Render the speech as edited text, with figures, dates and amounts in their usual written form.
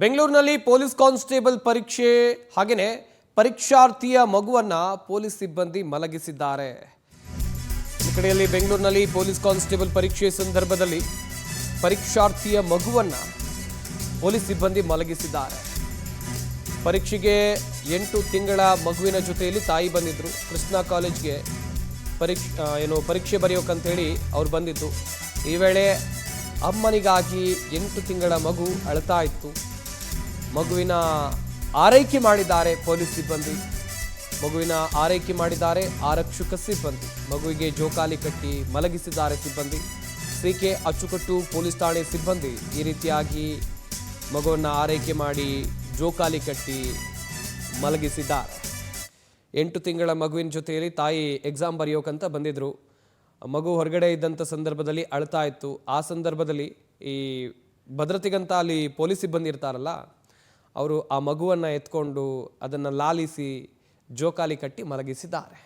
ಬೆಂಗಳೂರಿನಲ್ಲಿ police constable ಪರೀಕ್ಷೆ ಹಾಗೇನೇ ಪರೀಕ್ಷಾರ್ಥಿಯ ಮಗುವನ್ನ ಪೊಲೀಸ್ ಸಿಬ್ಬಂದಿ ಮಲಗಿಸಿದ್ದಾರೆ. ಈ ಕಡೆಯಲ್ಲಿ ಬೆಂಗಳೂರಿನಲ್ಲಿ ಪೊಲೀಸ್ ಕಾನ್ಸ್ಟೇಬಲ್ ಪರೀಕ್ಷೆ ಸಂದರ್ಭದಲ್ಲಿ ಪರೀಕ್ಷಾರ್ಥಿಯ ಮಗುವನ್ನ ಪೊಲೀಸ್ ಸಿಬ್ಬಂದಿ ಮಲಗಿಸಿದ್ದಾರೆ. ಪರೀಕ್ಷೆಗೆ 8 ತಿಂಗಳ ಮಗುವಿನ ಜೊತೆಯಲ್ಲಿ ತಾಯಿ ಬಂದಿದ್ರು. ಕೃಷ್ಣ ಕಾಲೇಜ್ಗೆ ಪರೀಕ್ಷೆ ಬರೆಯೋಕಂತ ಹೇಳಿ ಅವ್ರು ಬಂದಿದ್ದು. ಈ ವೇಳೆ ಅಮ್ಮನಿಗಾಗಿ 8 ತಿಂಗಳ ಮಗು ಅಳ್ತಾ ಇತ್ತು. ಮಗುವಿನ ಆರೈಕೆ ಮಾಡಿದ್ದಾರೆ ಪೊಲೀಸ್ ಸಿಬ್ಬಂದಿ. ಮಗುವಿನ ಆರೈಕೆ ಮಾಡಿದ್ದಾರೆ ಆರಕ್ಷಕ ಸಿಬ್ಬಂದಿ. ಮಗುವಿಗೆ ಜೋಕಾಲಿ ಕಟ್ಟಿ ಮಲಗಿಸಿದ್ದಾರೆ ಸಿಬ್ಬಂದಿ. ಸಿಕೆ ಅಚ್ಚುಕಟ್ಟು ಪೊಲೀಸ್ ಠಾಣೆ ಸಿಬ್ಬಂದಿ ಈ ರೀತಿಯಾಗಿ ಮಗುವನ್ನು ಆರೈಕೆ ಮಾಡಿ ಜೋಕಾಲಿ ಕಟ್ಟಿ ಮಲಗಿಸಿದ್ದಾರೆ. 8 ತಿಂಗಳ ಮಗುವಿನ ಜೊತೆಯಲ್ಲಿ ತಾಯಿ ಎಕ್ಸಾಮ್ ಬರೆಯೋಕಂತ ಬಂದಿದ್ರು. ಮಗು ಹೊರಗಡೆ ಇದ್ದಂಥ ಸಂದರ್ಭದಲ್ಲಿ ಅಳ್ತಾ ಇತ್ತು. ಆ ಸಂದರ್ಭದಲ್ಲಿ ಈ ಭದ್ರತೆಗಂತ ಅಲ್ಲಿ ಪೊಲೀಸ್ ಸಿಬ್ಬಂದಿ ಇರ್ತಾರಲ್ಲ, ಅವರು ಆ ಮಗುವನ್ನು ಎತ್ಕೊಂಡು ಅದನ್ನು ಲಾಲಿಸಿ ಜೋಕಾಲಿ ಕಟ್ಟಿ ಮಲಗಿಸಿದ್ದಾರೆ.